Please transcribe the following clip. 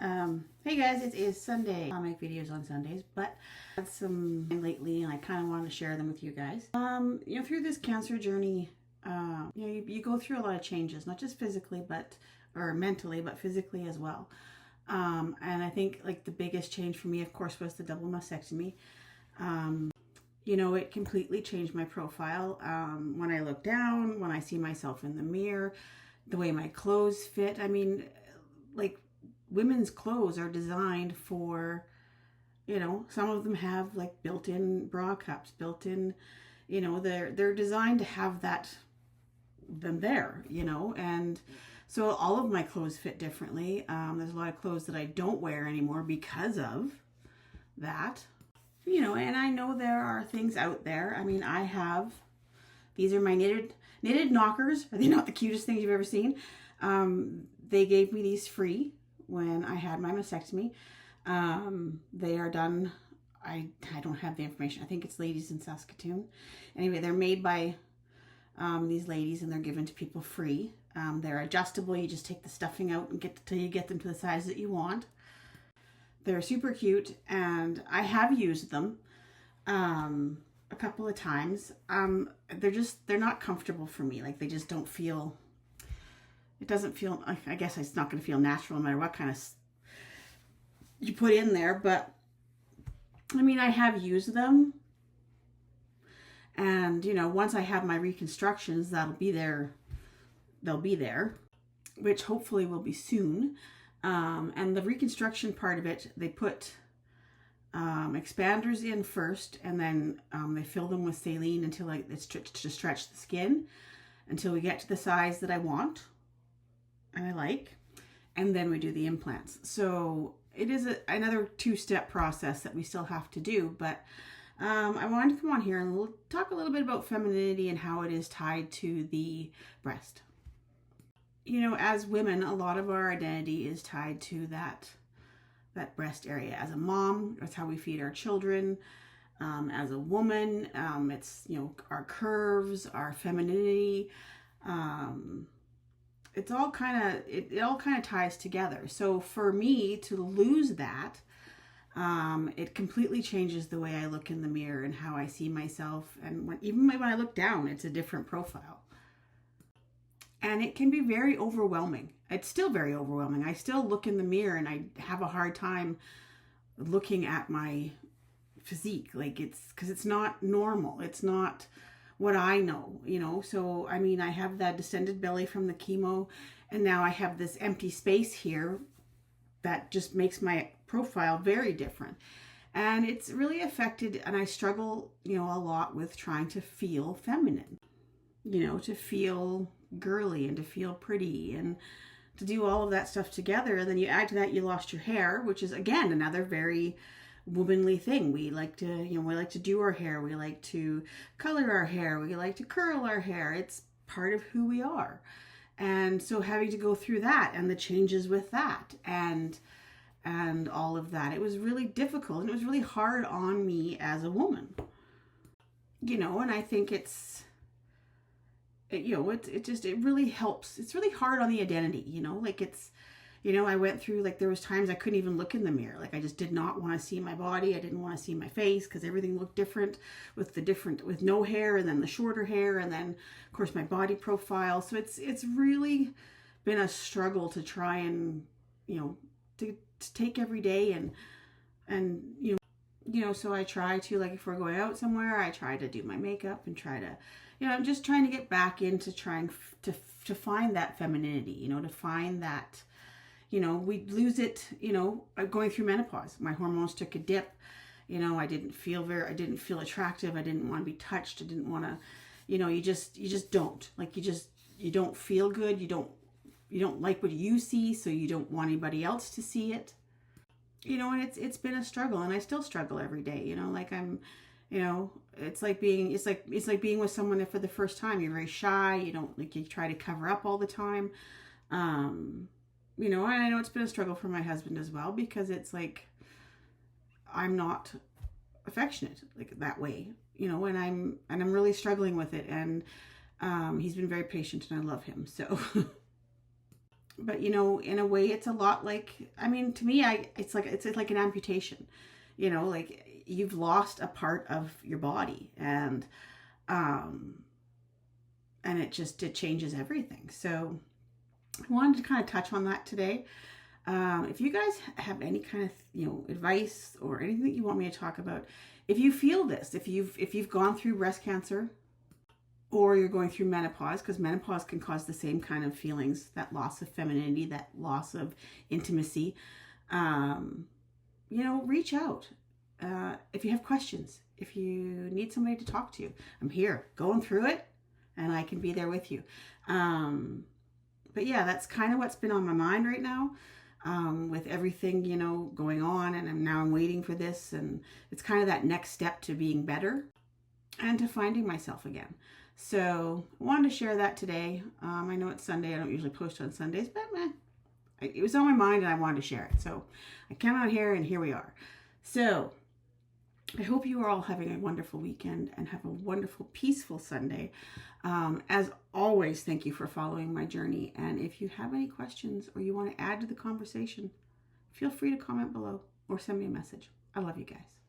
Hey guys, it is Sunday. I make videos on Sundays, but I had some lately and I kind of wanted to share them with you guys. Through this cancer journey, you go through a lot of changes, not just physically, or mentally, but physically as well. And I think like the biggest change for me, of course, was the double mastectomy. It completely changed my profile. When I look down, when I see myself in the mirror, the way my clothes fit. I mean, like, women's clothes are designed for, some of them have like built-in bra cups, built-in, they're designed to have them there, and so all of my clothes fit differently. There's a lot of clothes that I don't wear anymore because of that, and I know there are things out there. I mean, these are my knitted knockers. Are they not the cutest things you've ever seen? They gave me these free when I had my mastectomy. They are done. I don't have the information. I think it's ladies in Saskatoon. Anyway, they're made by these ladies and they're given to people free. They're adjustable. You just take the stuffing out and till you get them to the size that you want. They're super cute and I have used them a couple of times. They're not comfortable for me. Like, they just don't feel, it doesn't feel, I guess it's not going to feel natural no matter what kind of you put in there. But I mean, I have used them, and once I have my reconstructions, they'll be there, which hopefully will be soon. And the reconstruction part of it, they put expanders in first, and then they fill them with saline until it's to stretch the skin until we get to the size that I want and I like, and then we do the implants. So it is another two-step process that we still have to do, but I wanted to come on here and we'll talk a little bit about femininity and how it is tied to the breast. As women, a lot of our identity is tied to that breast area. As a mom, that's how we feed our children. As a woman, it's our curves, our femininity. It all kind of ties together. So for me to lose that, it completely changes the way I look in the mirror and how I see myself. And even when I look down, it's a different profile. And it can be very overwhelming. It's still very overwhelming. I still look in the mirror and I have a hard time looking at my physique. Like, because it's not normal. It's not what I know, So, I mean, I have that distended belly from the chemo, and now I have this empty space here that just makes my profile very different. And it's really affected, and I struggle, a lot with trying to feel feminine, to feel girly and to feel pretty and to do all of that stuff together. And then you add to that, you lost your hair, which is, again, another very womanly thing. We like to, we like to do our hair. We like to color our hair. We like to curl our hair. It's part of who we are. And so having to go through that and the changes with that and all of that, it was really difficult and it was really hard on me as a woman, and I think it really helps. It's really hard on the identity, I went through, there was times I couldn't even look in the mirror. Like, I just did not want to see my body. I didn't want to see my face because everything looked different with no hair and then the shorter hair and then, of course, my body profile. So it's really been a struggle to try and, to take every day and so I try to, like, if we're going out somewhere, I try to do my makeup and try to, I'm just trying to get back into trying to find that femininity, to find that, we lose it, going through menopause. My hormones took a dip. I didn't feel attractive. I didn't want to be touched. I didn't want to, you just don't. Like, you don't feel good. You don't like what you see, so you don't want anybody else to see it. And it's been a struggle, and I still struggle every day. It's like being with someone for the first time. You're very shy. You try to cover up all the time. And I know it's been a struggle for my husband as well, because it's like, I'm not affectionate like that way, and I'm really struggling with it. And he's been very patient and I love him. So, But you know, in a way, it's a lot like, I mean, to me, it's like an amputation. You know, like you've lost a part of your body, um, and it changes everything. So I wanted to kind of touch on that today. If you guys have any kind of, you know, advice or anything that you want me to talk about, if you feel this, if you've gone through breast cancer, or you're going through menopause, because menopause can cause the same kind of feelings, that loss of femininity, that loss of intimacy, you know, reach out. If you have questions, if you need somebody to talk to, I'm here going through it, and I can be there with you. But yeah, that's kind of what's been on my mind right now, with everything, you know, going on, and I'm waiting for this, and it's kind of that next step to being better and to finding myself again. So I wanted to share that today. I know it's Sunday. I don't usually post on Sundays, but it was on my mind and I wanted to share it. So I came out here and here we are. So I hope you are all having a wonderful weekend and have a wonderful, peaceful Sunday. As always, thank you for following my journey. And if you have any questions or you want to add to the conversation, feel free to comment below or send me a message. I love you guys.